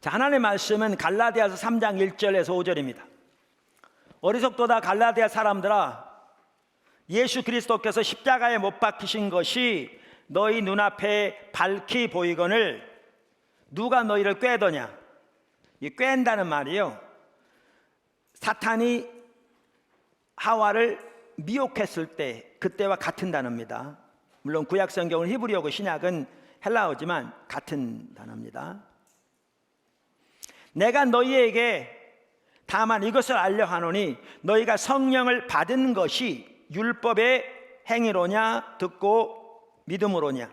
자, 하나님의 말씀은 갈라디아서 3장 1절에서 5절입니다. 어리석도다 갈라디아 사람들아, 예수 그리스도께서 십자가에 못 박히신 것이 너희 눈앞에 밝히 보이거늘 누가 너희를 꾀더냐. 이 꾀한다는 말이요, 사탄이 하와를 미혹했을 때 그때와 같은 단어입니다. 물론 구약 성경은 히브리어고 신약은 헬라어지만 같은 단어입니다. 내가 너희에게 다만 이것을 알려 하노니 너희가 성령을 받은 것이 율법의 행위로냐 듣고 믿음으로냐.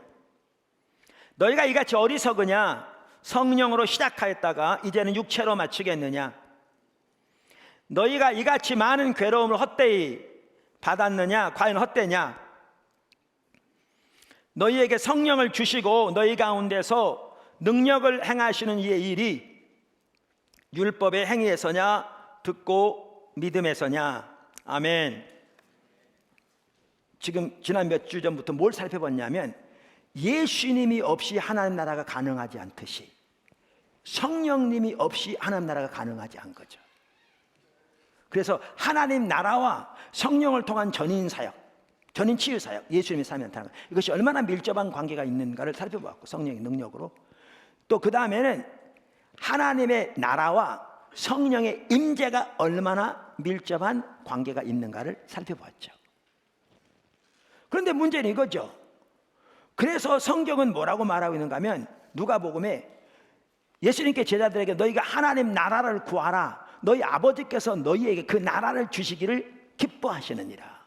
너희가 이같이 어리석으냐. 성령으로 시작하였다가 이제는 육체로 마치겠느냐. 너희가 이같이 많은 괴로움을 헛되이 받았느냐. 과연 헛되냐. 너희에게 성령을 주시고 너희 가운데서 능력을 행하시는 이의 일이 율법의 행위에서냐 듣고 믿음에서냐. 아멘. 지금 지난 몇 주 전부터 뭘 살펴봤냐면 예수님이 없이 하나님 나라가 가능하지 않듯이 성령님이 없이 하나님 나라가 가능하지 않은 거죠. 그래서 하나님 나라와 성령을 통한 전인 사역, 전인 치유 사역, 예수님이 삶에 나타나는 것, 이것이 얼마나 밀접한 관계가 있는가를 살펴보았고, 성령의 능력으로 또 그 다음에는 하나님의 나라와 성령의 임재가 얼마나 밀접한 관계가 있는가를 살펴보았죠. 그런데 문제는 이거죠. 그래서 성경은 뭐라고 말하고 있는가 하면 누가복음에 예수님께 제자들에게 너희가 하나님 나라를 구하라. 너희 아버지께서 너희에게 그 나라를 주시기를 기뻐하시느니라.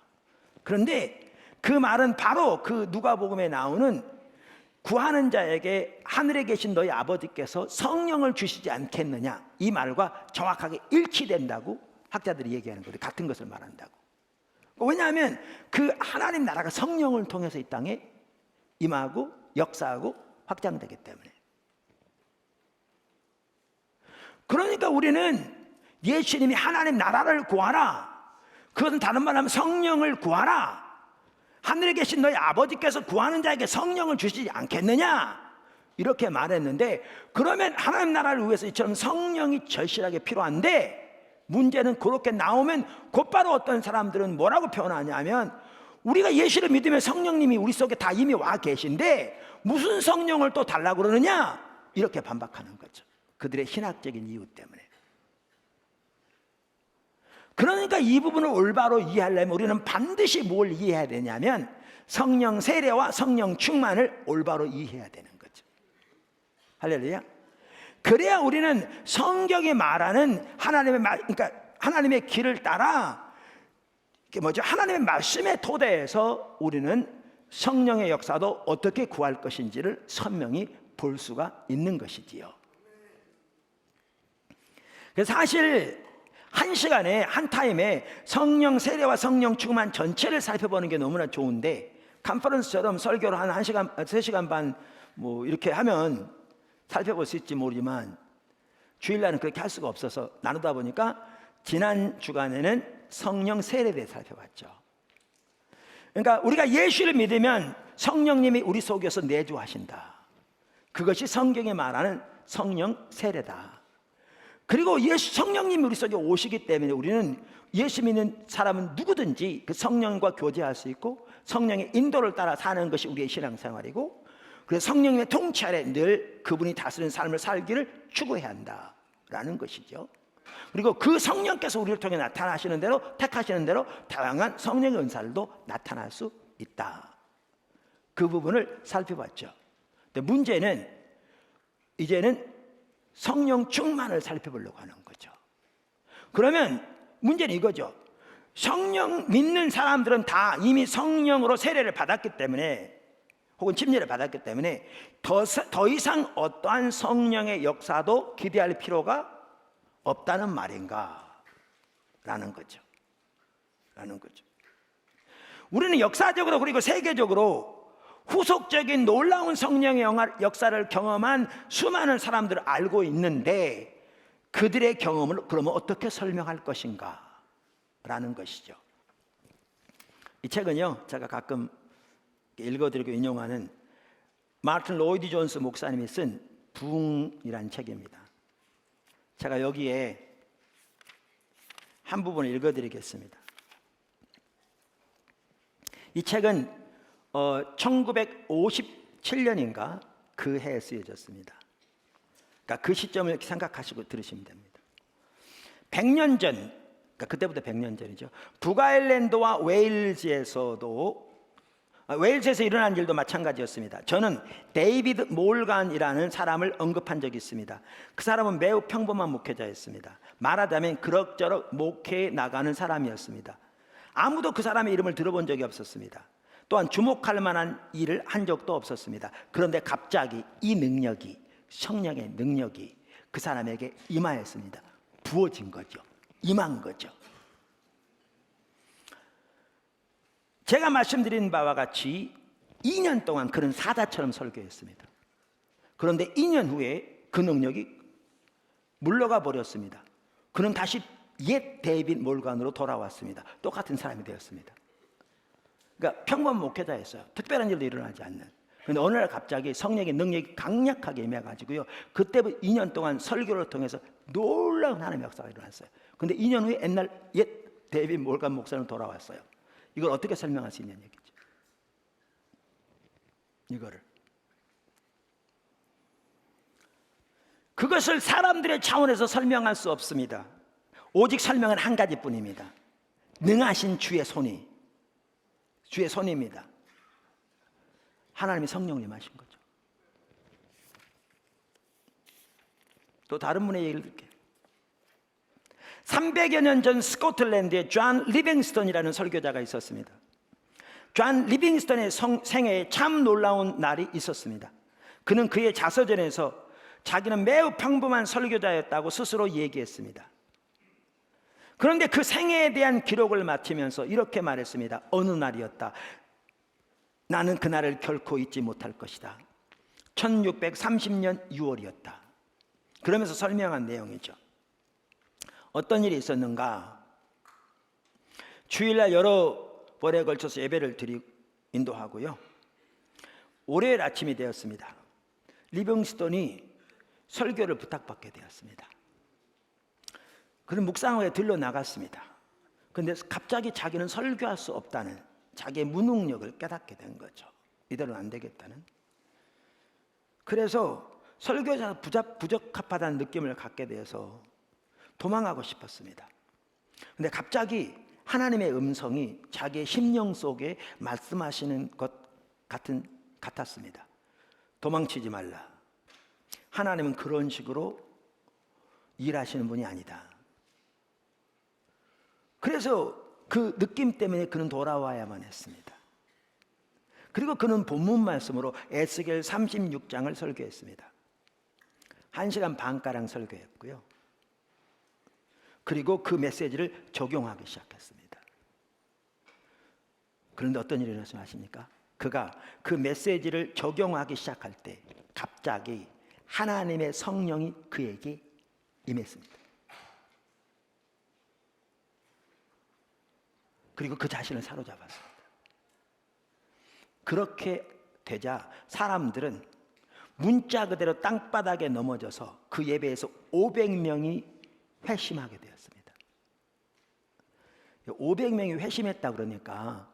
그런데 그 말은 바로 그 누가복음에 나오는 구하는 자에게 하늘에 계신 너희 아버지께서 성령을 주시지 않겠느냐, 이 말과 정확하게 일치된다고 학자들이 얘기하는 거예요. 같은 것을 말한다고. 왜냐하면 그 하나님 나라가 성령을 통해서 이 땅에 임하고 역사하고 확장되기 때문에. 그러니까 우리는 예수님이 하나님 나라를 구하라, 그것은 다른 말로 하면 성령을 구하라, 하늘에 계신 너희 아버지께서 구하는 자에게 성령을 주시지 않겠느냐, 이렇게 말했는데, 그러면 하나님 나라를 위해서 이처럼 성령이 절실하게 필요한데, 문제는 그렇게 나오면 곧바로 어떤 사람들은 뭐라고 표현하냐면, 우리가 예수를 믿으면 성령님이 우리 속에 다 이미 와 계신데 무슨 성령을 또 달라고 그러느냐, 이렇게 반박하는 거죠. 그들의 신학적인 이유 때문에. 그러니까 이 부분을 올바로 이해하려면 우리는 반드시 뭘 이해해야 되냐면 성령 세례와 성령 충만을 올바로 이해해야 되는 거죠. 할렐루야. 그래야 우리는 성경이 말하는 하나님의 그러니까 하나님의 길을 따라 하나님의 말씀의 토대에서 우리는 성령의 역사도 어떻게 구할 것인지를 선명히 볼 수가 있는 것이지요. 그래서 사실 한 시간에 한 타임에 성령 세례와 성령 충만 전체를 살펴보는 게 너무나 좋은데, 컨퍼런스처럼 설교를 한 1시간, 3시간 반 뭐 이렇게 하면 살펴볼 수 있지 모르지만 주일날은 그렇게 할 수가 없어서 나누다 보니까 지난 주간에는 성령 세례에 대해 살펴봤죠. 그러니까 우리가 예수를 믿으면 성령님이 우리 속에서 내주하신다. 그것이 성경에 말하는 성령 세례다. 그리고 성령님이 우리 속에 오시기 때문에 우리는 예수 믿는 사람은 누구든지 그 성령과 교제할 수 있고 성령의 인도를 따라 사는 것이 우리의 신앙생활이고, 그래서 성령님의 통치 아래 늘 그분이 다스리는 삶을 살기를 추구해야 한다라는 것이죠. 그리고 그 성령께서 우리를 통해 나타나시는 대로, 택하시는 대로 다양한 성령의 은사들도 나타날 수 있다. 그 부분을 살펴봤죠. 근데 문제는 이제는 성령 충만을 살펴보려고 하는 거죠. 그러면 문제는 이거죠. 성령 믿는 사람들은 다 이미 성령으로 세례를 받았기 때문에, 혹은 침례를 받았기 때문에 더 이상 어떠한 성령의 역사도 기대할 필요가 없다는 말인가? 라는 거죠. 우리는 역사적으로 그리고 세계적으로 후속적인 놀라운 성령의 역사를 경험한 수많은 사람들을 알고 있는데, 그들의 경험을 그러면 어떻게 설명할 것인가? 라는 것이죠. 이 책은요, 제가 가끔 읽어드리고 인용하는 마틴 로이드 존스 목사님이 쓴 부흥이라는 책입니다. 제가 여기에 한 부분을 읽어드리겠습니다. 이 책은 1957년인가 그 해에 쓰여졌습니다. 그러니까 그 시점을 생각하시고 들으시면 됩니다. 100년 전, 그러니까 그때부터 100년 전이죠. 북아일랜드와 웨일즈에서 일어난 일도 마찬가지였습니다. 저는 데이비드 몰간이라는 사람을 언급한 적이 있습니다. 그 사람은 매우 평범한 목회자였습니다. 말하자면 그럭저럭 목회에 나가는 사람이었습니다. 아무도 그 사람의 이름을 들어본 적이 없었습니다. 또한 주목할 만한 일을 한 적도 없었습니다. 그런데 갑자기 이 능력이, 성령의 능력이 그 사람에게 임하였습니다. 부어진 거죠. 임한 거죠. 제가 말씀드린 바와 같이 2년 동안 그는 사자처럼 설교했습니다. 그런데 2년 후에 그 능력이 물러가 버렸습니다. 그는 다시 옛 데이빗 몰간으로 돌아왔습니다. 똑같은 사람이 되었습니다. 그러니까 평범한 목회자였어요. 특별한 일도 일어나지 않는. 그런데 어느 날 갑자기 성령의 능력이 강력하게 임해가지고요, 그때부터 2년 동안 설교를 통해서 놀라운 하나님의 역사가 일어났어요. 그런데 2년 후에 옛날 옛 데이빗 몰간 목사는 돌아왔어요. 이걸 어떻게 설명할 수 있냐는 얘기죠. 이거를. 그것을 사람들의 차원에서 설명할 수 없습니다. 오직 설명은 한 가지뿐입니다. 능하신 주의 손입니다. 하나님이 성령을 임하신 거죠. 또 다른 분의 얘기를 들게요. 300여 년 전 스코틀랜드에 존 리빙스턴이라는 설교자가 있었습니다. 존 리빙스턴의 생애에 참 놀라운 날이 있었습니다. 그는 그의 자서전에서 자기는 매우 평범한 설교자였다고 스스로 얘기했습니다. 그런데 그 생애에 대한 기록을 마치면서 이렇게 말했습니다. 어느 날이었다. 나는 그날을 결코 잊지 못할 것이다. 1630년 6월이었다. 그러면서 설명한 내용이죠. 어떤 일이 있었는가? 주일날 여러 번에 걸쳐서 예배를 인도하고요. 월요일 아침이 되었습니다. 리빙스턴이 설교를 부탁받게 되었습니다. 그는 묵상회에 들러 나갔습니다. 그런데 갑자기 자기는 설교할 수 없다는 자기의 무능력을 깨닫게 된 거죠. 이대로는 안 되겠다는. 그래서 설교자가 부적합하다는 느낌을 갖게 되어서 도망하고 싶었습니다. 그런데 갑자기 하나님의 음성이 자기의 심령 속에 말씀하시는 것 같았습니다. 도망치지 말라. 하나님은 그런 식으로 일하시는 분이 아니다. 그래서 그 느낌 때문에 그는 돌아와야만 했습니다. 그리고 그는 본문 말씀으로 에스겔 36장을 설교했습니다. 1시간 반가량 설교했고요. 그리고 그 메시지를 적용하기 시작했습니다. 그런데 어떤 일이 일어났는지 아십니까? 그가 그 메시지를 적용하기 시작할 때 갑자기 하나님의 성령이 그에게 임했습니다. 그리고 그 자신을 사로잡았습니다. 그렇게 되자 사람들은 문자 그대로 땅바닥에 넘어져서 그 예배에서 500명이 회심하게 되었습니다. 500명이 회심했다 그러니까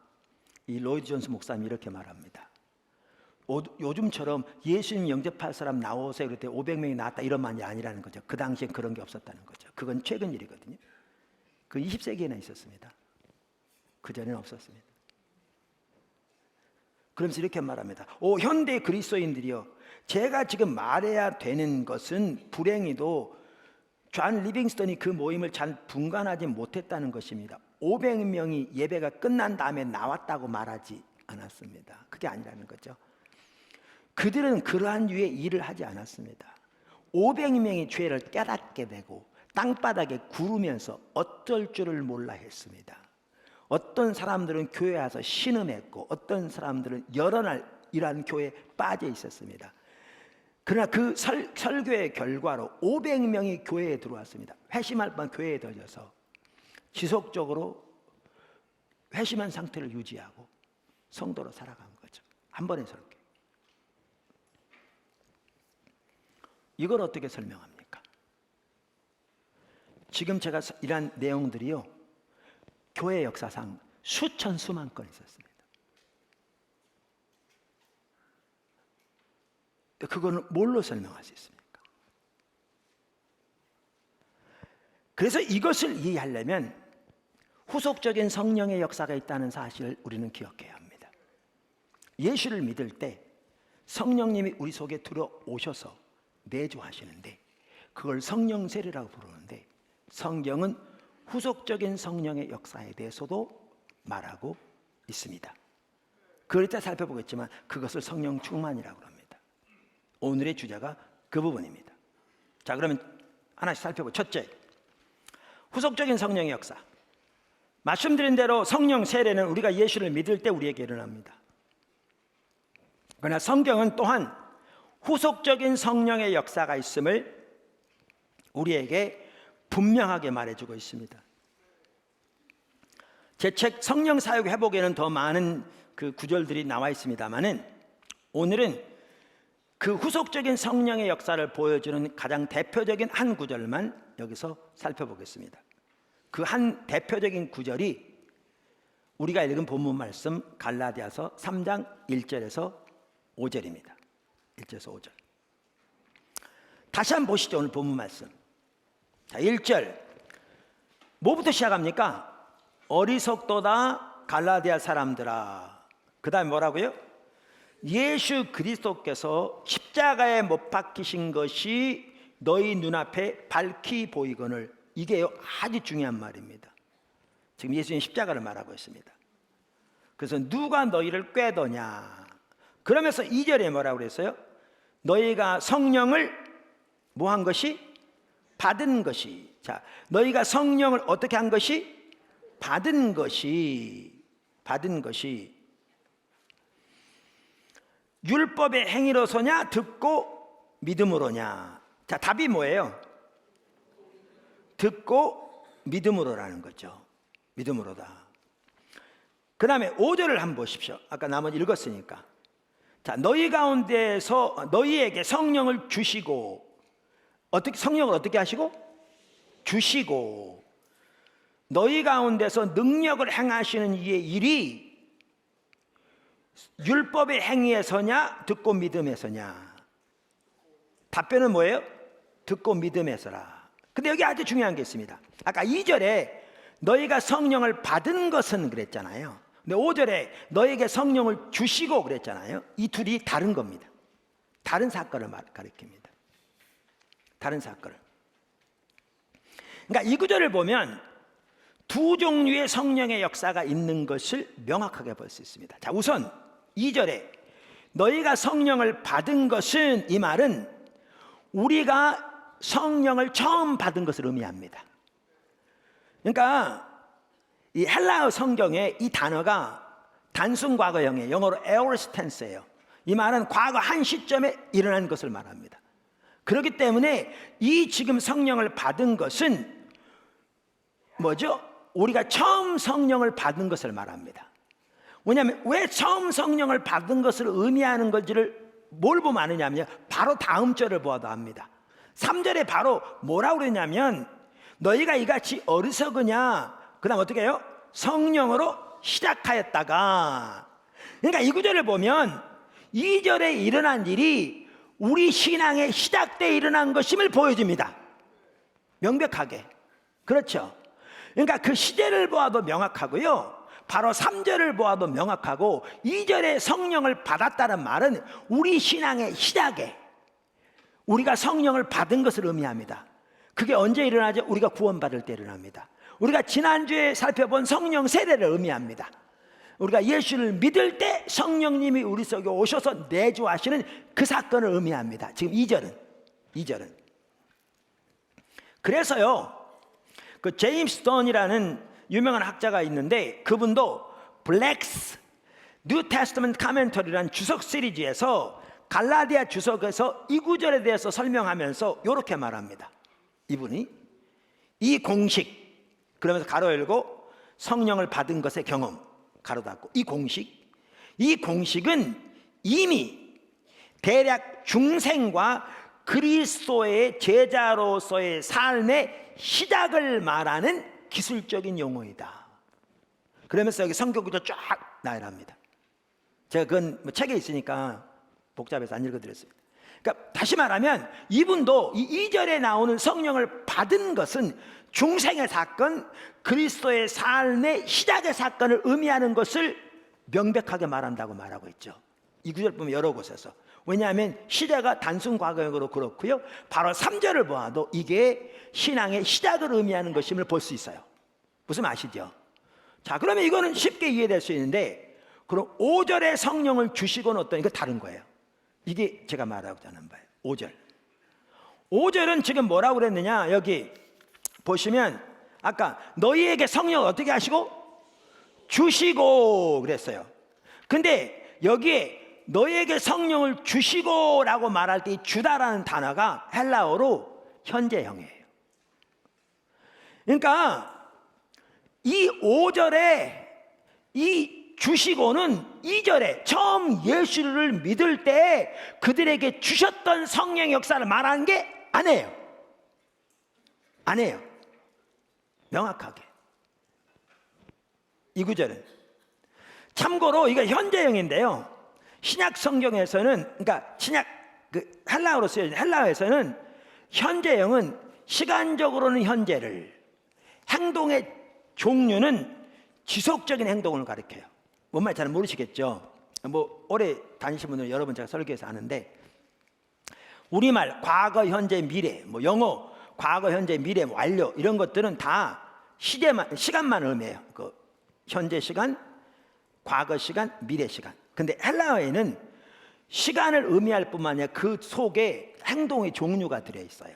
이 로이드 존스 목사님이 이렇게 말합니다. 요즘처럼 예수님 영접할 사람 나오세요 그럴 때 500명이 나왔다 이런 말이 아니라는 거죠. 그 당시에 그런 게 없었다는 거죠. 그건 최근 일이거든요. 그 20세기에나 있었습니다. 그전에는 없었습니다. 그러면서 이렇게 말합니다. 현대 그리스도인들이요, 제가 지금 말해야 되는 것은 불행히도 존 리빙스턴이 그 모임을 잘 분간하지 못했다는 것입니다. 500명이 예배가 끝난 다음에 나왔다고 말하지 않았습니다. 그게 아니라는 거죠. 그들은 그러한 류의 일을 하지 않았습니다. 500명이 죄를 깨닫게 되고 땅바닥에 구르면서 어쩔 줄을 몰라 했습니다. 어떤 사람들은 교회에 와서 신음했고 어떤 사람들은 여러 날 이러한 교회에 빠져 있었습니다. 그러나 그 설교의 결과로 500명이 교회에 들어왔습니다. 회심할 뻔 교회에 들어져서 지속적으로 회심한 상태를 유지하고 성도로 살아간 거죠. 한 번의 설교. 이걸 어떻게 설명합니까? 지금 제가 이런 내용들이요, 교회 역사상 수천 수만 건 있었습니다. 그거는 뭘로 설명할 수 있습니까? 그래서 이것을 이해하려면 후속적인 성령의 역사가 있다는 사실을 우리는 기억해야 합니다. 예수를 믿을 때 성령님이 우리 속에 들어오셔서 내주하시는데 그걸 성령 세례라고 부르는데, 성경은 후속적인 성령의 역사에 대해서도 말하고 있습니다. 그럴 때 살펴보겠지만 그것을 성령 충만이라고 합니다. 오늘의 주제가 그 부분입니다. 자, 그러면 하나씩 살펴보죠. 첫째, 후속적인 성령의 역사. 말씀드린 대로 성령 세례는 우리가 예수를 믿을 때 우리에게 일어납니다. 그러나 성경은 또한 후속적인 성령의 역사가 있음을 우리에게 분명하게 말해주고 있습니다. 제 책 성령 사역 회복에는 더 많은 그 구절들이 나와 있습니다만은, 오늘은 그 후속적인 성령의 역사를 보여주는 가장 대표적인 한 구절만 여기서 살펴보겠습니다. 그 한 대표적인 구절이 우리가 읽은 본문 말씀 갈라디아서 3장 1절에서 5절입니다. 1절에서 5절. 다시 한번 보시죠. 오늘 본문 말씀. 자, 1절. 뭐부터 시작합니까? 어리석도다 갈라디아 사람들아. 그 다음에 뭐라고요? 예수 그리스도께서 십자가에 못 박히신 것이 너희 눈앞에 밝히 보이거늘. 이게 아주 중요한 말입니다. 지금 예수님 십자가를 말하고 있습니다. 그래서 누가 너희를 꾀더냐. 그러면서 2절에 뭐라고 그랬어요? 너희가 성령을 뭐 한 것이? 받은 것이. 자, 너희가 성령을 어떻게 한 것이? 받은 것이. 율법의 행위로서냐 듣고 믿음으로냐. 자, 답이 뭐예요? 듣고 믿음으로라는 거죠. 믿음으로다. 그 다음에 5절을 한번 보십시오. 아까 나머지 읽었으니까. 자, 너희 가운데서 너희에게 성령을 주시고, 성령을 어떻게 하시고? 주시고, 너희 가운데서 능력을 행하시는 이의 일이 율법의 행위에서냐 듣고 믿음에서냐. 답변은 뭐예요? 듣고 믿음에서라. 근데 여기 아주 중요한 게 있습니다. 아까 2절에 너희가 성령을 받은 것은 그랬잖아요. 근데 5절에 너에게 성령을 주시고 그랬잖아요. 이 둘이 다른 겁니다. 다른 사건을 가리킵니다. 다른 사건을. 그러니까 이 구절을 보면 두 종류의 성령의 역사가 있는 것을 명확하게 볼 수 있습니다. 자, 우선 2절에 너희가 성령을 받은 것은, 이 말은 우리가 성령을 처음 받은 것을 의미합니다. 그러니까 이 헬라어 성경에 이 단어가 단순 과거형이에요. 영어로 aorist tense예요. 이 말은 과거 한 시점에 일어난 것을 말합니다. 그렇기 때문에 이 지금 성령을 받은 것은 뭐죠? 우리가 처음 성령을 받은 것을 말합니다. 왜냐하면 왜 처음 성령을 받은 것을 의미하는 건지를 뭘 보면 아느냐면 바로 다음 절을 보아도 압니다. 3절에 바로 뭐라고 그러냐면 너희가 이같이 어리석으냐. 그 다음 어떻게 해요? 성령으로 시작하였다가. 그러니까 이 구절을 보면 2절에 일어난 일이 우리 신앙의 시작 때 일어난 것임을 보여줍니다. 명백하게. 그렇죠. 그러니까 그 시제를 보아도 명확하고요, 바로 3절을 보아도 명확하고, 2절에 성령을 받았다는 말은 우리 신앙의 시작에 우리가 성령을 받은 것을 의미합니다. 그게 언제 일어나죠? 우리가 구원받을 때 일어납니다. 우리가 지난주에 살펴본 성령 세례를 의미합니다. 우리가 예수를 믿을 때 성령님이 우리 속에 오셔서 내주하시는 그 사건을 의미합니다. 지금 2절은. 그래서요, 그 제임스 던이라는 유명한 학자가 있는데, 그분도 블랙스 뉴 테스트먼트 카멘터리라는 주석 시리즈에서 갈라디아 주석에서 이 구절에 대해서 설명하면서 이렇게 말합니다. 이분이 이 공식, 그러면서 가로 열고 성령을 받은 것의 경험 가로 닫고, 이 공식은 이미 대략 중생과 그리스도의 제자로서의 삶의 시작을 말하는 기술적인 용어이다. 그러면서 여기 성경구조 쫙 나열합니다. 제가 그건 뭐 책에 있으니까 복잡해서 안 읽어드렸습니다. 그러니까 다시 말하면 이분도 이 2절에 나오는 성령을 받은 것은 중생의 사건, 그리스도의 삶의 시작의 사건을 의미하는 것을 명백하게 말한다고 말하고 있죠. 이 구절 보면 여러 곳에서. 왜냐하면 시대가 단순 과거형으로 그렇고요, 바로 3절을 보아도 이게 신앙의 시작을 의미하는 것임을 볼 수 있어요. 무슨 아시죠? 자, 그러면 이거는 쉽게 이해될 수 있는데, 그럼 5절에 성령을 주시고는 어떤, 이거 다른 거예요. 이게 제가 말하고자 하는 바예요. 5절. 5절은 지금 뭐라고 그랬느냐, 여기 보시면 아까 너희에게 성령을 어떻게 하시고? 주시고 그랬어요. 근데 여기에 너희에게 성령을 주시고 라고 말할 때 이 주다라는 단어가 헬라어로 현재형이에요. 그러니까 이 5절에 이 주시고는 2절에 처음 예수를 믿을 때 그들에게 주셨던 성령 역사를 말하는 게 아니에요. 아니에요. 명확하게 이 구절은. 참고로 이거 현재형인데요, 신약 성경에서는, 그러니까 신약 헬라어로 쓰여진 헬라어에서는 현재형은 시간적으로는 현재를, 행동의 종류는 지속적인 행동을 가리켜요. 뭔 말인지 잘 모르시겠죠? 뭐 오래 다니신 분들은 여러 번 제가 설교해서 아는데, 우리말 과거, 현재, 미래, 뭐 영어 과거, 현재, 미래, 완료, 이런 것들은 다 시간만 의미해요. 그 현재 시간, 과거 시간, 미래 시간. 근데 헬라어에는 시간을 의미할 뿐만 아니라 그 속에 행동의 종류가 들어있어요.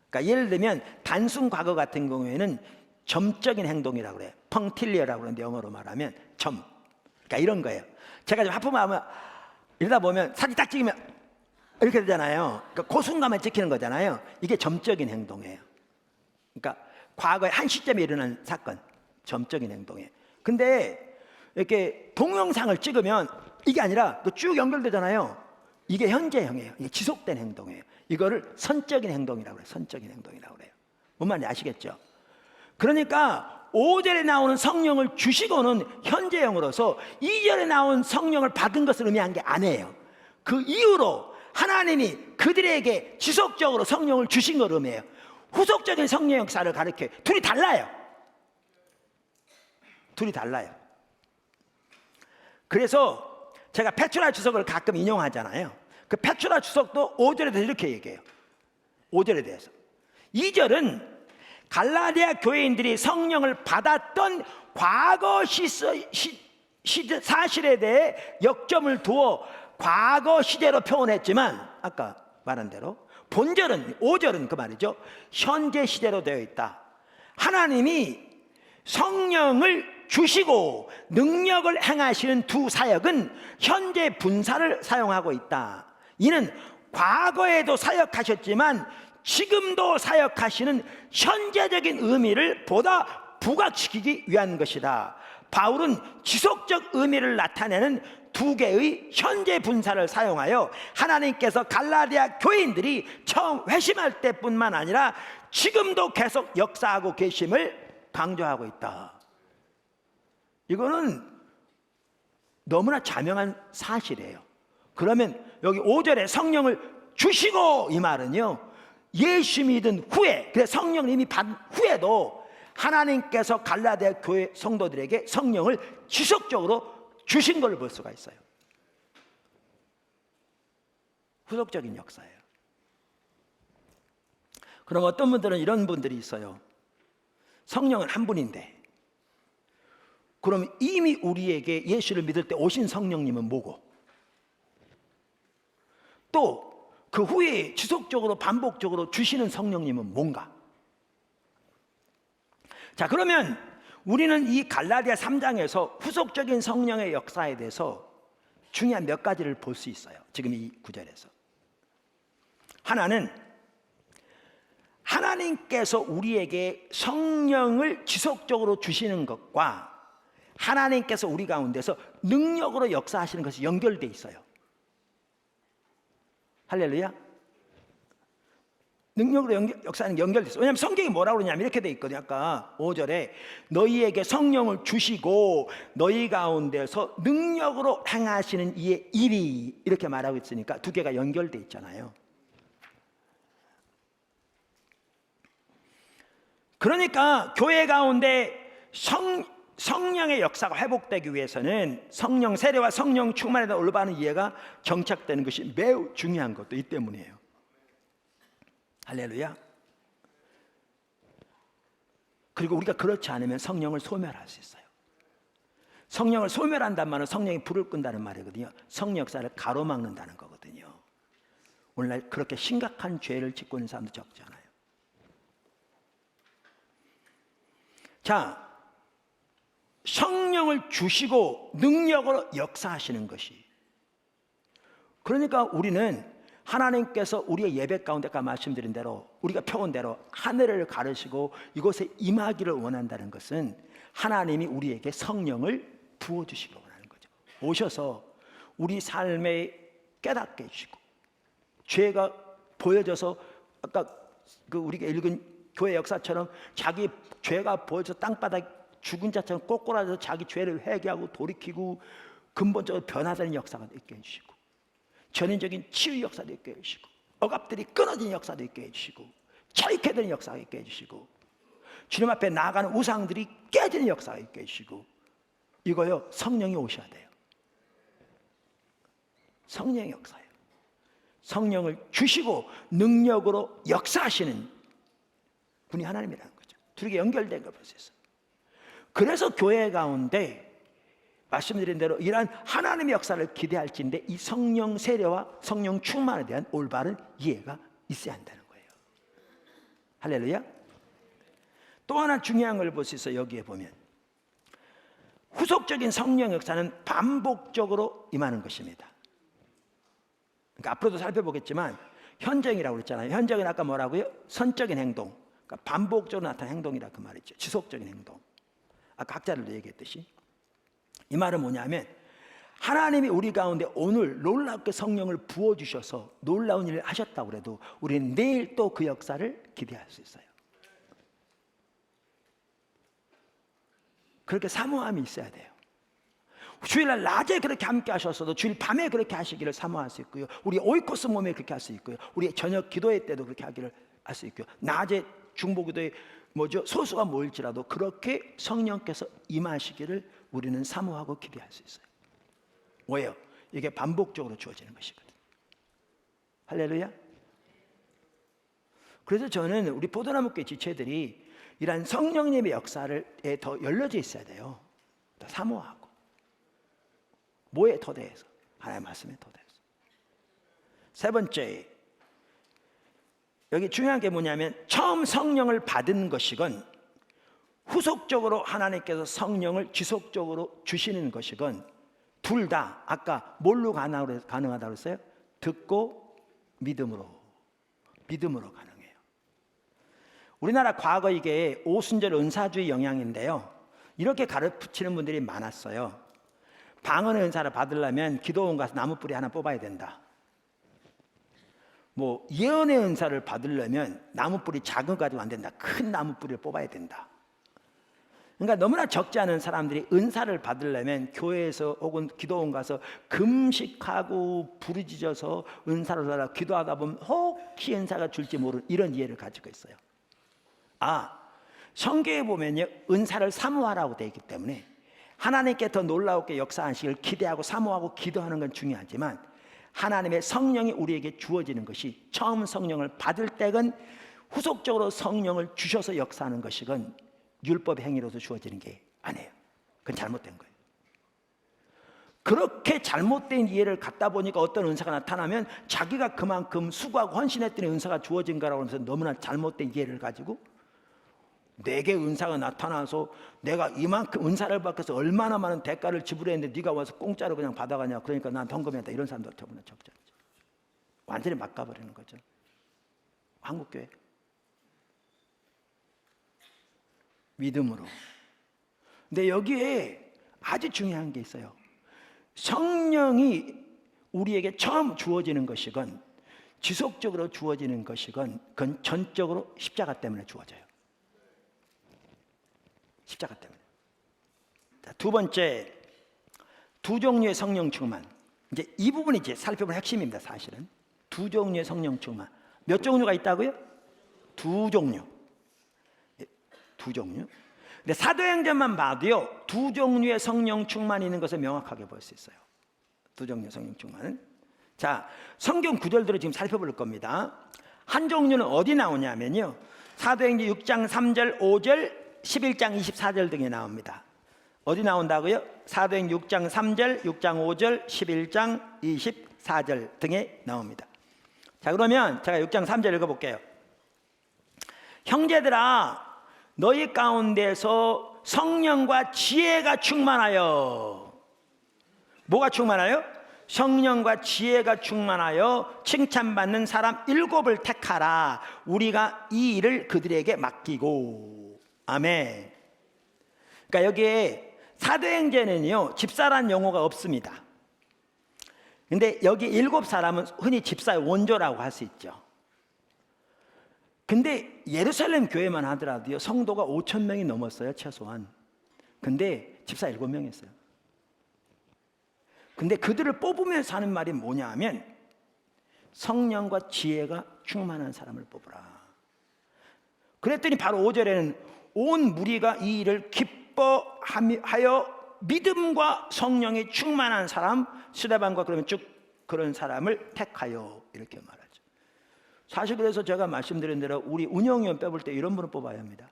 그러니까 예를 들면 단순 과거 같은 경우에는 점적인 행동이라고 그래요. 펑틸리어라고 그러는데 영어로 말하면 점. 그러니까 이런 거예요. 제가 좀 하품하면 이러다 보면 사진 딱 찍으면 이렇게 되잖아요. 그러니까 그 순간만 찍히는 거잖아요. 이게 점적인 행동이에요. 그러니까 과거에 한 시점에 일어난 사건, 점적인 행동이에요. 근데 이렇게 동영상을 찍으면 이게 아니라 쭉 연결되잖아요. 이게 현재형이에요. 이게 지속된 행동이에요. 이거를 선적인 행동이라고 그래요. 선적인 행동이라고 그래요. 뭔 말인지 아시겠죠? 그러니까 5절에 나오는 성령을 주시고는 현재형으로서 2절에 나온 성령을 받은 것을 의미한 게 아니에요. 그 이후로 하나님이 그들에게 지속적으로 성령을 주신 걸 의미해요. 후속적인 성령 역사를 가리켜요. 둘이 달라요. 둘이 달라요. 그래서 제가 페트라 주석을 가끔 인용하잖아요. 그 페트라 주석도 5절에 대해서 이렇게 얘기해요. 5절에 대해서 2절은 갈라디아 교회인들이 성령을 받았던 과거 사실에 대해 역점을 두어 과거 시대로 표현했지만, 아까 말한 대로 본절은 5절은 그 말이죠, 현재 시대로 되어 있다. 하나님이 성령을 주시고 능력을 행하시는 두 사역은 현재 분사를 사용하고 있다. 이는 과거에도 사역하셨지만 지금도 사역하시는 현재적인 의미를 보다 부각시키기 위한 것이다. 바울은 지속적 의미를 나타내는 두 개의 현재 분사를 사용하여 하나님께서 갈라디아 교인들이 처음 회심할 때뿐만 아니라 지금도 계속 역사하고 계심을 강조하고 있다. 이거는 너무나 자명한 사실이에요. 그러면 여기 5절에 성령을 주시고, 이 말은요, 예수 믿은 후에, 그래서 성령을 이미 받은 후에도 하나님께서 갈라디아 교회 성도들에게 성령을 지속적으로 주신 걸 볼 수가 있어요. 후속적인 역사예요. 그럼 어떤 분들은 이런 분들이 있어요. 성령은 한 분인데 그럼 이미 우리에게 예수를 믿을 때 오신 성령님은 뭐고, 또 그 후에 지속적으로 반복적으로 주시는 성령님은 뭔가? 자, 그러면 우리는 이 갈라디아 3장에서 후속적인 성령의 역사에 대해서 중요한 몇 가지를 볼 수 있어요. 지금 이 구절에서 하나는 하나님께서 우리에게 성령을 지속적으로 주시는 것과 하나님께서 우리 가운데서 능력으로 역사하시는 것이 연결되어 있어요. 할렐루야. 능력으로 역사는 연결됐어. 왜냐하면 성경이 뭐라고 그러냐면 이렇게 돼 있거든요. 아까 5절에 너희에게 성령을 주시고 너희 가운데서 능력으로 행하시는 이의 일이, 이렇게 말하고 있으니까 두 개가 연결돼 있잖아요. 그러니까 교회 가운데 성령의 역사가 회복되기 위해서는 성령 세례와 성령 충만에 대한 올바른 이해가 정착되는 것이 매우 중요한 것도 이 때문이에요. 할렐루야. 그리고 우리가 그렇지 않으면 성령을 소멸할 수 있어요. 성령을 소멸한다는 말은 성령이 불을 끈다는 말이거든요. 성령 역사를 가로막는다는 거거든요. 오늘날 그렇게 심각한 죄를 짓고 있는 사람도 적지 않아요. 자, 성령을 주시고 능력으로 역사하시는 것이, 그러니까 우리는 하나님께서 우리의 예배 가운데 아까 말씀드린 대로 우리가 펴온 대로 하늘을 가르시고 이곳에 임하기를 원한다는 것은 하나님이 우리에게 성령을 부어주시기를 원하는 거죠. 오셔서 우리 삶에 깨닫게 해주시고, 죄가 보여져서 아까 우리가 읽은 교회 역사처럼 자기 죄가 보여져서 땅바닥 죽은 자처럼 꼬꾸라져서 자기 죄를 회개하고 돌이키고 근본적으로 변화되는 역사가 있게 해주시고, 전인적인 치유 역사도 있게 해주시고, 억압들이 끊어지는 역사도 있게 해주시고, 자유케 되는 역사가 있게 해주시고, 주님 앞에 나아가는 우상들이 깨지는 역사가 있게 해주시고, 이거요, 성령이 오셔야 돼요. 성령의 역사예요. 성령을 주시고 능력으로 역사하시는 분이 하나님이라는 거죠. 둘이 연결된 걸 볼 수 있어요. 그래서 교회 가운데 말씀드린 대로 이러한 하나님의 역사를 기대할지인데 이 성령 세례와 성령 충만에 대한 올바른 이해가 있어야 한다는 거예요. 할렐루야. 또 하나 중요한 걸 볼 수 있어요. 여기에 보면 후속적인 성령 역사는 반복적으로 임하는 것입니다. 그러니까 앞으로도 살펴보겠지만 현정이라고 그랬잖아요. 현정은 아까 뭐라고요? 선적인 행동, 그러니까 반복적으로 나타나는 행동이라 그 말이죠. 지속적인 행동. 아까 학자들도 얘기했듯이 이 말은 뭐냐면 하나님이 우리 가운데 오늘 놀랍게 성령을 부어주셔서 놀라운 일을 하셨다고 해도 우리는 내일 또 그 역사를 기대할 수 있어요. 그렇게 사모함이 있어야 돼요. 주일날 낮에 그렇게 함께 하셨어도 주일 밤에 그렇게 하시기를 사모할 수 있고요. 우리 오이코스 몸에 그렇게 할 수 있고요. 우리 저녁 기도회 때도 그렇게 하기를 할 수 있고요. 낮에 중보기도에 소수가 모일지라도 그렇게 성령께서 임하시기를 우리는 사모하고 기대할 수 있어요. 왜요? 이게 반복적으로 주어지는 것이거든요. 할렐루야. 그래서 저는 우리 포도나무교회 지체들이 이러한 성령님의 역사에 더 열려져 있어야 돼요. 더 사모하고. 뭐에 토대해서? 하나님의 말씀에 토대해서. 세 번째, 여기 중요한 게 뭐냐면 처음 성령을 받은 것이건 후속적으로 하나님께서 성령을 지속적으로 주시는 것이건 둘 다 아까 뭘로 가능하다고 했어요? 듣고 믿음으로 가능해요. 우리나라 과거 이게 오순절 은사주의 영향인데요. 이렇게 가르치는 분들이 많았어요. 방언의 은사를 받으려면 기도원 가서 나무뿌리 하나 뽑아야 된다. 예언의 은사를 받으려면 나무뿌리 작은 거 가지고 안 된다. 큰 나무뿌리를 뽑아야 된다. 그러니까 너무나 적지 않은 사람들이 은사를 받으려면 교회에서 혹은 기도원 가서 금식하고 부르짖어서 은사를 받아 기도하다 보면 혹시 은사가 줄지 모르는 이런 이해를 가지고 있어요. 성경에 보면요, 은사를 사모하라고 되어 있기 때문에 하나님께 더 놀라우게 역사하시길 기대하고 사모하고 기도하는 건 중요하지만 하나님의 성령이 우리에게 주어지는 것이 처음 성령을 받을 때건 후속적으로 성령을 주셔서 역사하는 것이건 율법의 행위로서 주어지는 게 아니에요. 그건 잘못된 거예요. 그렇게 잘못된 이해를 갖다 보니까 어떤 은사가 나타나면 자기가 그만큼 수고하고 헌신했더니 은사가 주어진 거라고 하면서 너무나 잘못된 이해를 가지고 내게 은사가 나타나서 내가 이만큼 은사를 받아서 얼마나 많은 대가를 지불했는데 네가 와서 공짜로 그냥 받아가냐, 그러니까 난 헌금했다, 이런 사람들 저번에 적죠. 완전히 막아버리는 거죠. 한국교회 믿음으로. 근데 여기에 아주 중요한 게 있어요. 성령이 우리에게 처음 주어지는 것이건 지속적으로 주어지는 것이건 그건 전적으로 십자가 때문에 주어져요. 십자가 때문에. 자, 두 번째, 두 종류의 성령 충만. 이제 이 부분이 이제 살펴볼 핵심입니다. 사실은 두 종류의 성령 충만. 몇 종류가 있다고요? 두 종류. 두 종류. 근데 사도행전만 봐도요, 두 종류의 성령 충만이 있는 것을 명확하게 볼 수 있어요. 두 종류의 성령 충만은. 자, 성경 구절들을 지금 살펴볼 겁니다. 한 종류는 어디 나오냐면요, 사도행전 6장 3절 5절 11장 24절 등에 나옵니다. 어디 나온다고요? 사도행전 6장 3절 6장 5절 11장 24절 등에 나옵니다. 자, 그러면 제가 6장 3절 읽어볼게요. 형제들아, 너희 가운데서 성령과 지혜가 충만하여. 뭐가 충만하여? 성령과 지혜가 충만하여 칭찬받는 사람 7을 택하라. 우리가 이 일을 그들에게 맡기고. 아멘. 그러니까 여기에 사도행전에는요, 집사란 용어가 없습니다. 근데 여기 7사람은 흔히 집사의 원조라고 할 수 있죠. 근데 예루살렘 교회만 하더라도요, 성도가 5,000명이 넘었어요, 최소한. 근데 집사 7명이었어요. 근데 그들을 뽑으면서 하는 말이 뭐냐 하면, 성령과 지혜가 충만한 사람을 뽑으라. 그랬더니 바로 5절에는 온 무리가 이 일을 기뻐하여 믿음과 성령이 충만한 사람, 스데반과 그러면 쭉 그런 사람을 택하여, 이렇게 말하죠. 사실 그래서 제가 말씀드린 대로 우리 운영위원 뽑을 때 이런 분을 뽑아야 합니다.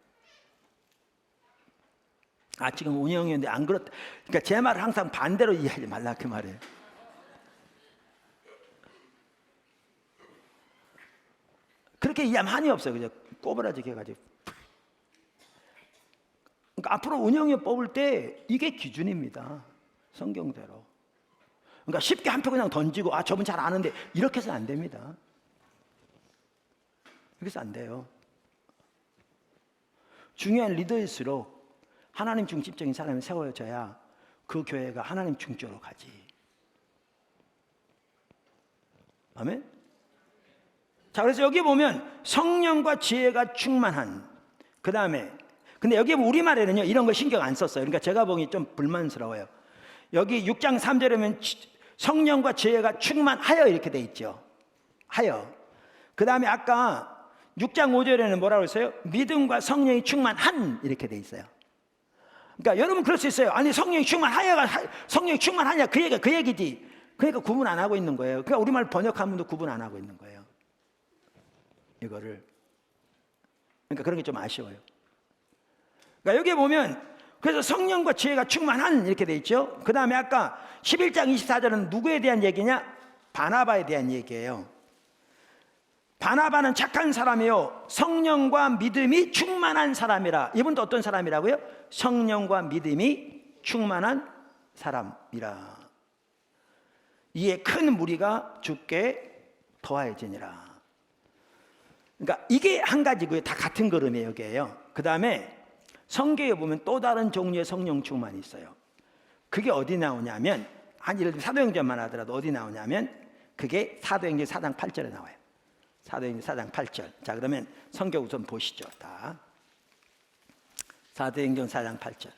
아, 지금 운영위원인데 안 그렇다. 그러니까 제 말을 항상 반대로 이해하지 말라, 그 말이에요. 그렇게 이해하면 한이 없어요. 그냥 꼬부라지게 해가지고. 그러니까 앞으로 운영위원 뽑을 때 이게 기준입니다. 성경대로. 그러니까 쉽게 한 표 그냥 던지고, 아, 저분 잘 아는데, 이렇게 해서는 안 됩니다. 그래서 안 돼요. 중요한 리더일수록 하나님 중심적인 사람이 세워져야 그 교회가 하나님 중심으로 가지. 아멘? 자, 그래서 여기 보면 성령과 지혜가 충만한, 그 다음에, 근데 여기 우리말에는요, 이런 거 신경 안 썼어요. 그러니까 제가 보기 좀 불만스러워요. 여기 6장 3절에 보면 성령과 지혜가 충만하여 이렇게 돼 있죠. 하여. 그 다음에 아까 6장 5절에는 뭐라고 했어요? 믿음과 성령이 충만한, 이렇게 돼 있어요. 그러니까 여러분 그럴 수 있어요. 아니, 성령이 충만하여가, 성령이 충만하냐, 그 얘기가 그 얘기지. 그러니까 구분 안 하고 있는 거예요. 그러니까 우리말 번역한 분도 구분 안 하고 있는 거예요, 이거를. 그러니까 그런 게 좀 아쉬워요. 그러니까 여기 보면, 그래서 성령과 지혜가 충만한, 이렇게 돼 있죠. 그 다음에 아까 11장 24절은 누구에 대한 얘기냐? 바나바에 대한 얘기예요. 바나바는 착한 사람이요, 성령과 믿음이 충만한 사람이라. 이분도 어떤 사람이라고요? 성령과 믿음이 충만한 사람이라. 이에 큰 무리가 주께 더하여지니라. 그러니까 이게 한 가지고요. 다 같은 걸음이에요, 여기에요. 그 다음에 성경에 보면 또 다른 종류의 성령 충만이 있어요. 그게 어디 나오냐면, 한 예를 들면 사도행전만 하더라도 어디 나오냐면, 그게 사도행전 4장 8절에 나와요. 사도행전 4장 8절. 자, 그러면 성경 우선 보시죠. 다. 사도행전 4장 8절.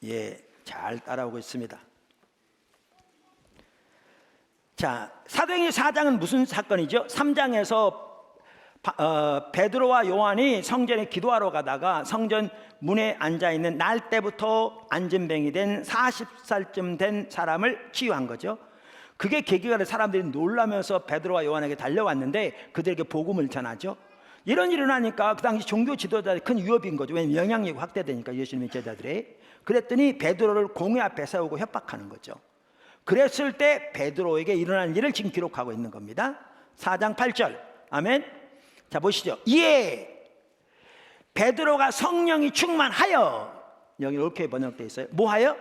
예, 잘 따라오고 있습니다. 자, 사도행전 4장은 무슨 사건이죠? 3장에서 베드로와 요한이 성전에 기도하러 가다가 성전 문에 앉아있는 날 때부터 안진뱅이 된 40살쯤 된 사람을 치유한 거죠. 그게 계기가 돼서 사람들이 놀라면서 베드로와 요한에게 달려왔는데 그들에게 복음을 전하죠. 이런 일이 일어나니까 그 당시 종교 지도자들이 큰 위협인 거죠. 왜냐하면 영향력이 확대되니까, 예수님의 제자들이. 그랬더니 베드로를 공회 앞에 세우고 협박하는 거죠. 그랬을 때 베드로에게 일어난 일을 지금 기록하고 있는 겁니다. 4장 8절. 아멘. 자, 보시죠. 이에 베드로가 성령이 충만하여, 여기 이렇게 번역되어 있어요. 뭐하여?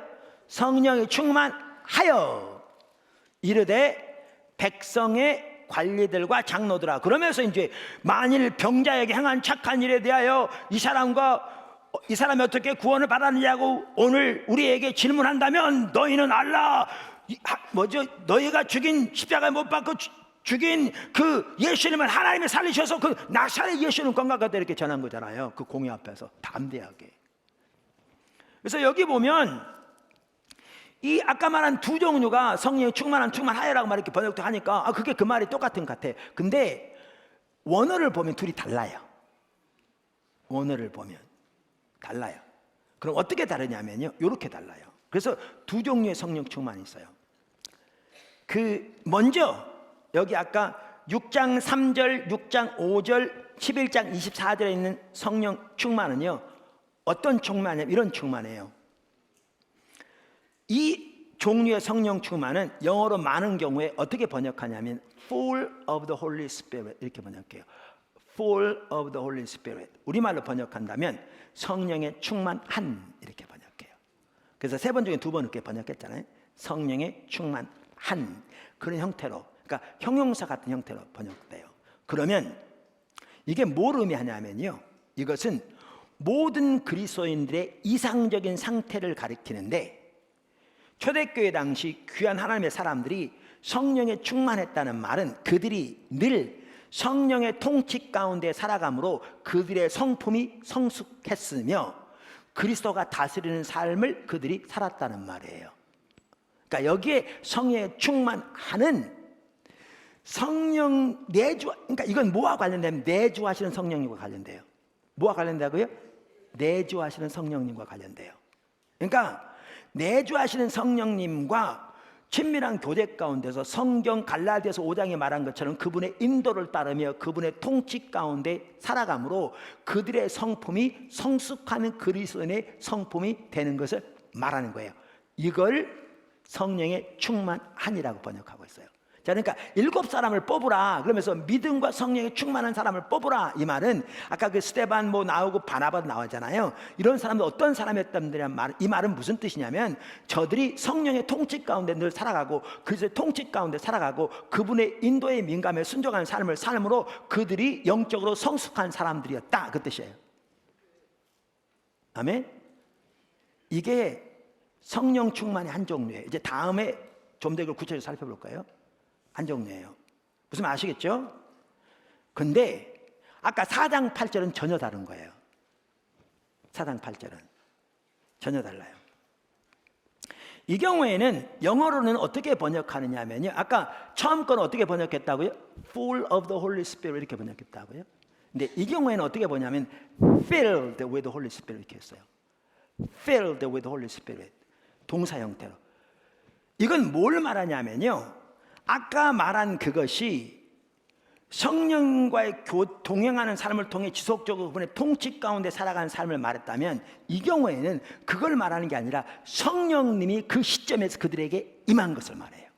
성령이 충만하여 이르되 백성의 관리들과 장로들아. 그러면서 이제 만일 병자에게 행한 착한 일에 대하여 이 사람이 어떻게 구원을 받았느냐고 오늘 우리에게 질문한다면 너희는 알라, 너희가 죽인 십자가에 못 박고 죽인 그 예수님을 하나님이 살리셔서 그 나사렛 예수님 건강하다 이렇게 전한 거잖아요. 그 공회 앞에서 담대하게. 그래서 여기 보면 이 아까 말한 두 종류가 성령의 충만하여라고 말 이렇게 번역도 하니까 그게 그 말이 똑같은 것 같아. 근데 원어를 보면 둘이 달라요. 원어를 보면 달라요. 그럼 어떻게 다르냐면요, 이렇게 달라요. 그래서 두 종류의 성령 충만이 있어요. 먼저 여기 아까 6장 3절, 6장 5절, 11장 24절에 있는 성령 충만은요, 어떤 충만이냐면 이런 충만이에요. 이 종류의 성령 충만은 영어로 많은 경우에 어떻게 번역하냐면 full of the Holy Spirit 이렇게 번역해요. full of the Holy Spirit. 우리말로 번역한다면 성령의 충만한 이렇게 번역해요. 그래서 세 번 중에 두 번 이렇게 번역했잖아요. 성령의 충만한 그런 형태로, 그러니까 형용사 같은 형태로 번역돼요. 그러면 이게 뭘 의미하냐면요, 이것은 모든 그리스도인들의 이상적인 상태를 가리키는데, 초대교회 당시 귀한 하나님의 사람들이 성령에 충만했다는 말은 그들이 늘 성령의 통치 가운데 살아감으로 그들의 성품이 성숙했으며 그리스도가 다스리는 삶을 그들이 살았다는 말이에요. 그러니까 여기에 성령에 충만하는 성령 내주, 그러니까 이건 뭐와 관련되면 내주하시는 성령님과 관련돼요. 뭐와 관련되고요? 내주하시는 성령님과 관련돼요. 그러니까 내주하시는 성령님과 친밀한 교제 가운데서 성경 갈라디아서 5장에 말한 것처럼 그분의 인도를 따르며 그분의 통치 가운데 살아감으로 그들의 성품이 성숙하는 그리스도인의 성품이 되는 것을 말하는 거예요. 이걸 성령의 충만한이라고 번역하고 있어요. 자, 그러니까 7사람을 뽑으라 그러면서 믿음과 성령에 충만한 사람을 뽑으라, 이 말은 아까 그 스데반 나오고 바나바도 나오잖아요. 이런 사람들 어떤 사람이었다는 말, 이 말은 무슨 뜻이냐면 저들이 성령의 통치 가운데 늘 살아가고 그리스도의 통치 가운데 살아가고 그분의 인도에 민감해 순종하는 삶을 삶으로 그들이 영적으로 성숙한 사람들이었다, 그 뜻이에요. 아멘. 이게 성령 충만의 한 종류예요. 이제 다음에 좀 더 이걸 구체적으로 살펴볼까요? 한 종류예요. 무슨 말 아시겠죠? 근데 아까 4장 8절은 전혀 다른 거예요. 4장 8절은 전혀 달라요. 이 경우에는 영어로는 어떻게 번역하느냐 하면요, 아까 처음 거는 어떻게 번역했다고요? Full of the Holy Spirit 이렇게 번역했다고요. 근데 이 경우에는 어떻게 보냐면 Filled with the Holy Spirit 이렇게 했어요. Filled with the Holy Spirit, 동사 형태로. 이건 뭘 말하냐면요, 아까 말한 그것이 성령과의 동행하는 삶을 통해 지속적으로 그분의 통치 가운데 살아가는 삶을 말했다면, 이 경우에는 그걸 말하는 게 아니라 성령님이 그 시점에서 그들에게 임한 것을 말해요.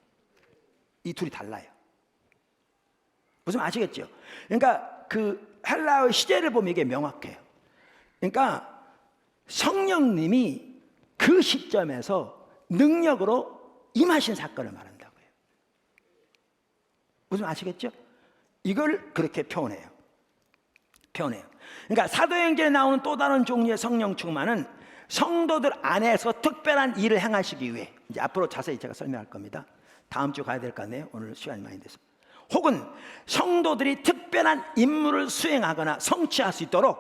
이 둘이 달라요. 무슨 아시겠죠? 그러니까 그 헬라어 시제를 보면 이게 명확해요. 그러니까 성령님이 그 시점에서 능력으로 임하신 사건을 말합니다. 무슨 아시겠죠? 이걸 그렇게 표현해요. 그러니까 사도행전에 나오는 또 다른 종류의 성령 충만은 성도들 안에서 특별한 일을 행하시기 위해, 이제 앞으로 자세히 제가 설명할 겁니다. 다음 주 가야 될 것 같네요. 오늘 시간이 많이 돼서. 혹은 성도들이 특별한 임무를 수행하거나 성취할 수 있도록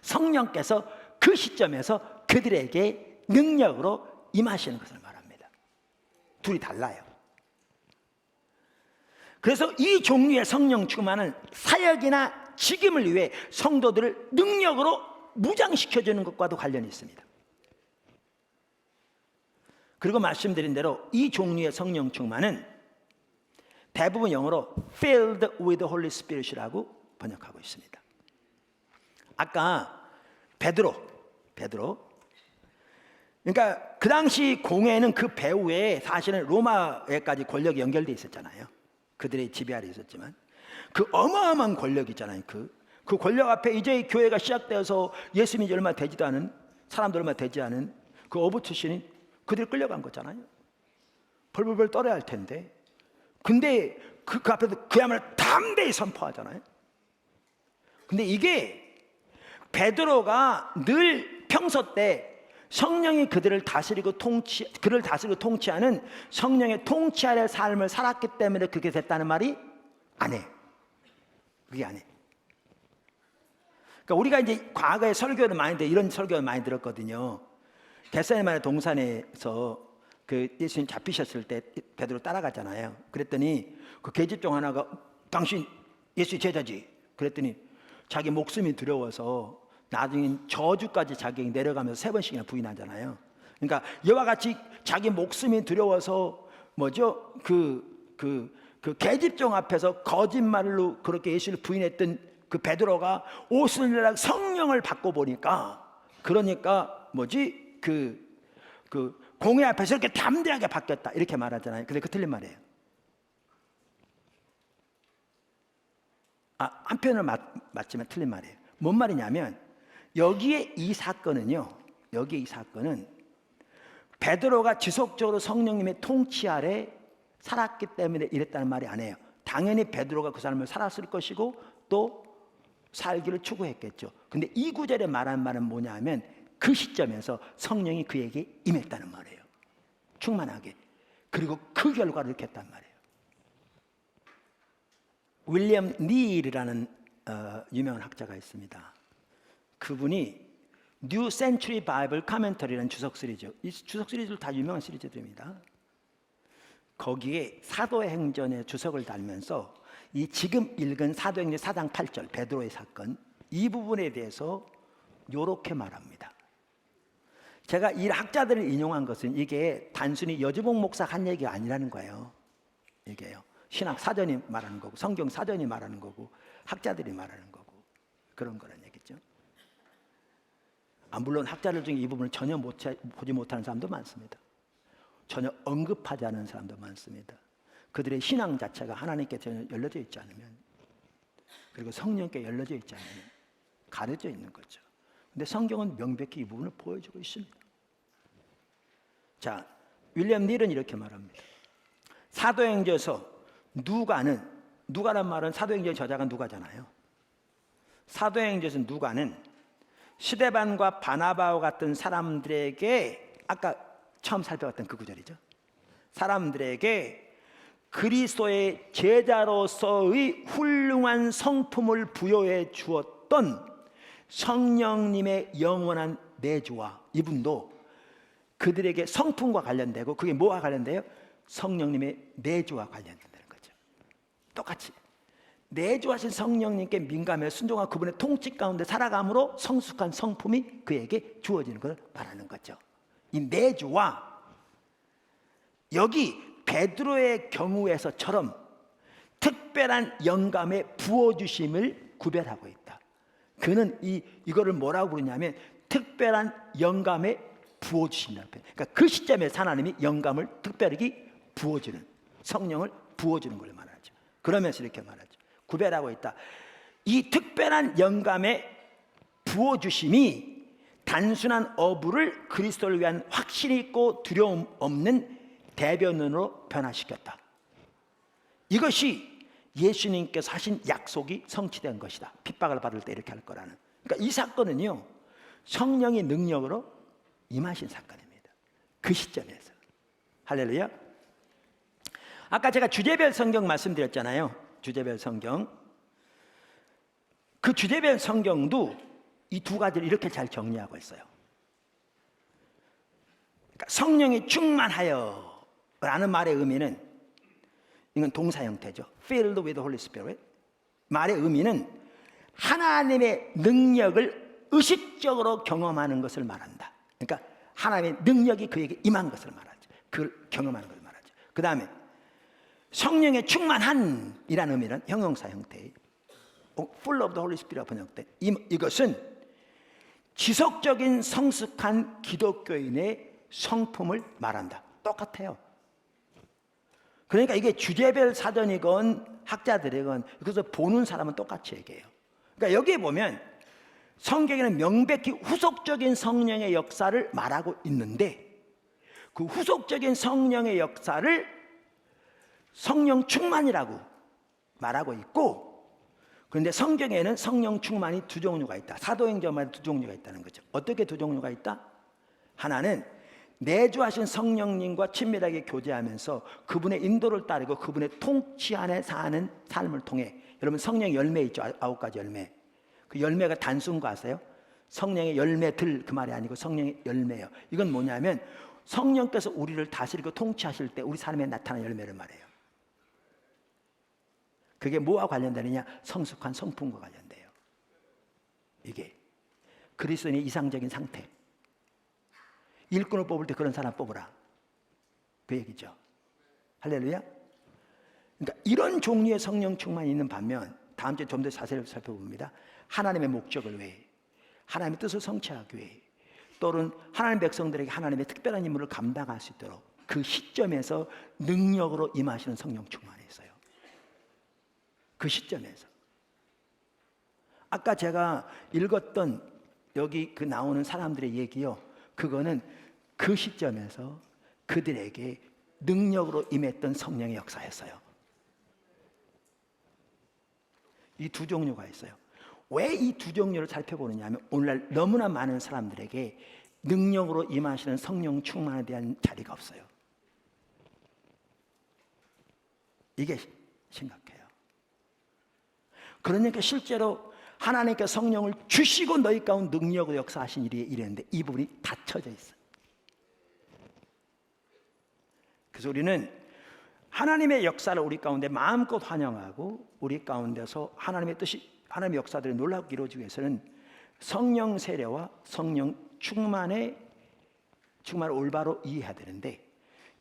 성령께서 그 시점에서 그들에게 능력으로 임하시는 것을 말합니다. 둘이 달라요. 그래서 이 종류의 성령 충만은 사역이나 직임을 위해 성도들을 능력으로 무장시켜주는 것과도 관련이 있습니다. 그리고 말씀드린 대로 이 종류의 성령 충만은 대부분 영어로 filled with the Holy Spirit이라고 번역하고 있습니다. 아까 베드로, 그러니까 그 당시 공회는 그 배후에 사실은 로마에까지 권력이 연결되어 있었잖아요. 그들의 지배 아래 있었지만 그 어마어마한 권력 있잖아요. 그 권력 앞에 이제 교회가 시작되어서 예수 믿은 지 얼마 되지도 않은 사람들, 얼마 되지 않은 그 어부 출신이 그들이 끌려간 거잖아요. 벌벌벌 떨어야 할 텐데, 근데 그 앞에서 그야말로 담대히 선포하잖아요. 근데 이게 베드로가 늘 평소 때 성령이 그를 다스리고 통치하는 성령의 통치 아래 삶을 살았기 때문에 그렇게 됐다는 말이 아니에요. 그게 아니에요. 그러니까 우리가 이제 과거에 설교를 이런 설교를 많이 들었거든요. 겟세마네 동산에서 그 예수님 잡히셨을 때 베드로 따라갔잖아요. 그랬더니 그 계집종 하나가 당신 예수 제자지? 그랬더니 자기 목숨이 두려워서 나중엔 저주까지 자기 내려가면서 3번씩이나 부인하잖아요. 그러니까 이와 같이 자기 목숨이 두려워서 그 계집종 앞에서 거짓말로 그렇게 예수를 부인했던 그 베드로가 옷을 내라 성령을 받고 보니까 그러니까 그 공회 앞에서 이렇게 담대하게 바뀌었다 이렇게 말하잖아요. 근데 그 틀린 말이에요. 한편으로 맞지만 틀린 말이에요. 뭔 말이냐면 여기에 이 사건은 베드로가 지속적으로 성령님의 통치 아래 살았기 때문에 이랬다는 말이 아니에요. 당연히 베드로가 그 사람을 살았을 것이고 또 살기를 추구했겠죠. 근데 이 구절에 말한 말은 뭐냐면 그 시점에서 성령이 그에게 임했다는 말이에요. 충만하게. 그리고 그 결과를 이렇게 했단 말이에요. 윌리엄 닐이라는 유명한 학자가 있습니다. 그분이 뉴 센츄리 바이블 카멘터리라는 주석 시리즈, 이 주석 시리즈를 다 유명한 시리즈들입니다. 거기에 사도행전의 주석을 달면서 이 지금 읽은 사도행전 4장 8절 베드로의 사건 이 부분에 대해서 이렇게 말합니다. 제가 이 학자들을 인용한 것은 이게 단순히 여주봉 목사가 한 얘기가 아니라는 거예요. 이게요. 신학 사전이 말하는 거고 성경 사전이 말하는 거고 학자들이 말하는 거고 그런 거란 얘기죠. 물론 학자들 중에 이 부분을 전혀 보지 못하는 사람도 많습니다. 전혀 언급하지 않은 사람도 많습니다. 그들의 신앙 자체가 하나님께 전혀 열려져 있지 않으면 그리고 성령께 열려져 있지 않으면 가려져 있는 거죠. 근데 성경은 명백히 이 부분을 보여주고 있습니다. 자, 윌리엄 닐은 이렇게 말합니다. 사도행전에서 누가란 말은 사도행전 저자가 누가잖아요. 사도행전에서 누가는 스데반과 바나바와 같은 사람들에게 아까 처음 살펴봤던 그 구절이죠. 사람들에게 그리스도의 제자로서의 훌륭한 성품을 부여해 주었던 성령님의 영원한 내주와 이분도 그들에게 성품과 관련되고 그게 뭐와 관련돼요? 성령님의 내주와 관련된다는 거죠. 똑같이 내주하신 성령님께 민감해 순종한 그분의 통치 가운데 살아감으로 성숙한 성품이 그에게 주어지는 것을 말하는 거죠. 이 내주와 여기 베드로의 경우에서처럼 특별한 영감의 부어주심을 구별하고 있다. 그는 이거를 뭐라고 부르냐면 특별한 영감의 부어주신다. 그러니까 그 시점에 하나님이 영감을 특별히 부어주는 성령을 부어주는 걸 말하죠. 그러면서 이렇게 말하죠. 구별하고 있다. 이 특별한 영감의 부어주심이 단순한 어부를 그리스도를 위한 확신 있고 두려움 없는 대변인으로 변화시켰다. 이것이 예수님께서 하신 약속이 성취된 것이다. 핍박을 받을 때 이렇게 할 거라는. 그러니까 이 사건은요 성령의 능력으로 임하신 사건입니다. 그 시점에서. 할렐루야. 아까 제가 주제별 성경 말씀드렸잖아요. 주제별 성경. 그 주제별 성경도 이 두 가지를 이렇게 잘 정리하고 있어요. 그러니까 성령이 충만하여 라는 말의 의미는 이건 동사 형태죠. Filled with the Holy Spirit. 말의 의미는 하나님의 능력을 의식적으로 경험하는 것을 말한다. 그러니까 하나님의 능력이 그에게 임한 것을 말하죠. 그걸 경험하는 것을 말하죠. 그 다음에 성령의 충만한 이라는 의미는 형용사 형태의 Full of the Holy Spirit 번역돼. 이것은 지속적인 성숙한 기독교인의 성품을 말한다. 똑같아요. 그러니까 이게 주제별 사전이건 학자들이건 그래서 보는 사람은 똑같이 얘기해요. 그러니까 여기에 보면 성경에는 명백히 후속적인 성령의 역사를 말하고 있는데 그 후속적인 성령의 역사를 성령 충만이라고 말하고 있고 그런데 성경에는 성령 충만이 두 종류가 있다. 사도행전만 두 종류가 있다는 거죠. 어떻게 두 종류가 있다? 하나는 내주하신 성령님과 친밀하게 교제하면서 그분의 인도를 따르고 그분의 통치 안에 사는 삶을 통해, 여러분 성령 열매 있죠? 9가지 열매. 그 열매가 단순 거 아세요? 성령의 열매들 그 말이 아니고 성령의 열매예요. 이건 뭐냐면 성령께서 우리를 다스리고 통치하실 때 우리 삶에 나타나는 열매를 말해요. 그게 뭐와 관련되느냐? 성숙한 성품과 관련돼요. 이게 그리스도인의 이상적인 상태. 일꾼을 뽑을 때 그런 사람 뽑으라, 그 얘기죠. 할렐루야. 그러니까 이런 종류의 성령 충만이 있는 반면, 다음 주에 좀 더 자세히 살펴봅니다. 하나님의 목적을 위해, 하나님의 뜻을 성취하기 위해, 또는 하나님 백성들에게 하나님의 특별한 임무를 감당할 수 있도록 그 시점에서 능력으로 임하시는 성령 충만이 있어요. 그 시점에서. 아까 제가 읽었던 여기 그 나오는 사람들의 얘기요, 그거는 그 시점에서 그들에게 능력으로 임했던 성령의 역사였어요. 이 두 종류가 있어요. 왜 이 두 종류를 살펴보느냐 하면, 오늘날 너무나 많은 사람들에게 능력으로 임하시는 성령 충만에 대한 자리가 없어요. 이게 심각해요. 그러니까 실제로 하나님께 성령을 주시고 너희 가운데 능력으로 역사하신 일이 이랬는데 이 부분이 닫혀져 있어요. 그래서 우리는 하나님의 역사를 우리 가운데 마음껏 환영하고 우리 가운데서 하나님의 뜻이, 하나님의 역사들이 놀랍게 이루어지기 위해서는 성령 세례와 성령 충만을 올바로 이해해야 되는데,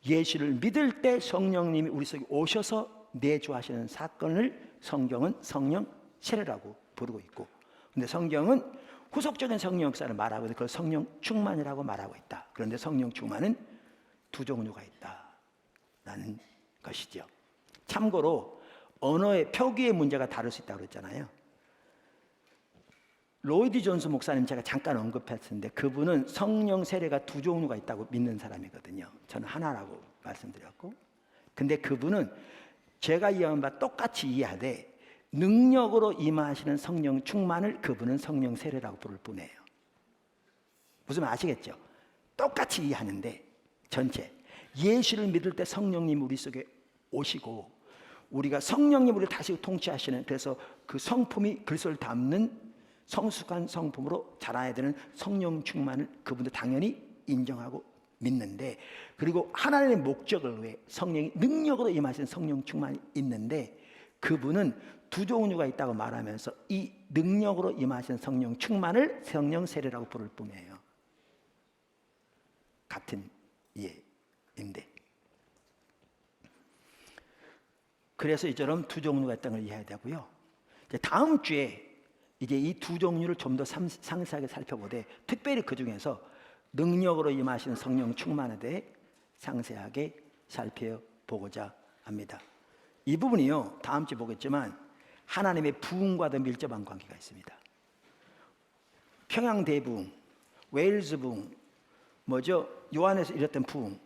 예수를 믿을 때 성령님이 우리 속에 오셔서 내주하시는 사건을 성경은 성령 세례라고 부르고 있고, 근데 성경은 후속적인 성령 역사를 말하고 그걸 성령 충만이라고 말하고 있다. 그런데 성령 충만은 두 종류가 있다라는 것이죠. 참고로 언어의 표기의 문제가 다를 수 있다고 그랬잖아요. 로이드 존스 목사님 제가 잠깐 언급했었는데 그분은 성령 세례가 두 종류가 있다고 믿는 사람이거든요. 저는 하나라고 말씀드렸고, 근데 그분은 제가 이해한 바 똑같이 이해하되 능력으로 임하시는 성령 충만을 그분은 성령 세례라고 부를 뿐이에요. 무슨 말 아시겠죠? 똑같이 이해하는데 전체 예수를 믿을 때 성령님 우리 속에 오시고 우리가 성령님 우리를 다시 통치하시는, 그래서 그 성품이 그리스도를 담는 성숙한 성품으로 자라야 되는 성령 충만을 그분도 당연히 인정하고 믿는데, 그리고 하나님의 목적을 위해 성령이 능력으로 임하시는 성령 충만이 있는데 그분은 두 종류가 있다고 말하면서 이 능력으로 임하시는 성령 충만을 성령 세례라고 부를 뿐이에요. 같은 이해인데, 그래서 이처럼 두 종류가 있다는 걸 이해해야 되고요. 이제 다음 주에 이제 이 두 종류를 좀 더 상세하게 살펴보되, 특별히 그 중에서 능력으로 임하시는 성령 충만에 대해 상세하게 살펴보고자 합니다. 이 부분이요, 다음 주에 보겠지만 하나님의 부흥과도 밀접한 관계가 있습니다. 평양 대부흥, 웨일즈 부흥, 뭐죠? 요한에서 이랬던 부흥.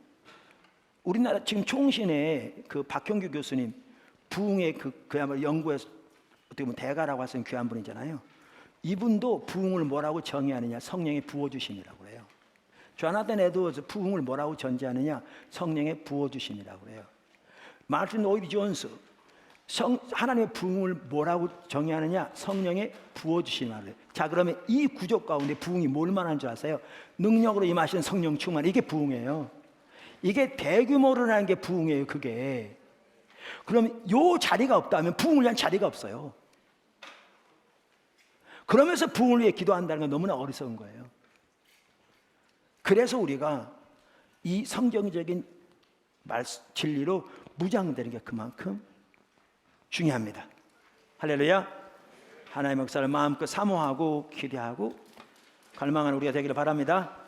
우리나라 지금 총신의 그 박형규 교수님 부흥의 그야말로 연구에서 어떻게 보면 대가라고 하시는 귀한 분이잖아요. 이분도 부흥을 뭐라고 정의하느냐? 성령의 부어주심이라고 해요. 조나단 에드워즈 부흥을 뭐라고 전제하느냐? 성령의 부어주심이라고 해요. 마틴 로이드 존스 하나님의 부흥을 뭐라고 정의하느냐? 성령의 부어주심이라고 해요. 자, 그러면 이 구조 가운데 부흥이 뭘 말하는 줄 아세요? 능력으로 임하신 성령 충만, 이게 부흥이에요. 이게 대규모로 하는 게 부흥이에요. 그게. 그럼 요 자리가 없다면 부흥을 위한 자리가 없어요. 그러면서 부흥을 위해 기도한다는 건 너무나 어리석은 거예요. 그래서 우리가 이 성경적인 진리로 무장되는 게 그만큼 중요합니다. 할렐루야. 하나님의 역사를 마음껏 사모하고 기대하고 갈망하는 우리가 되기를 바랍니다.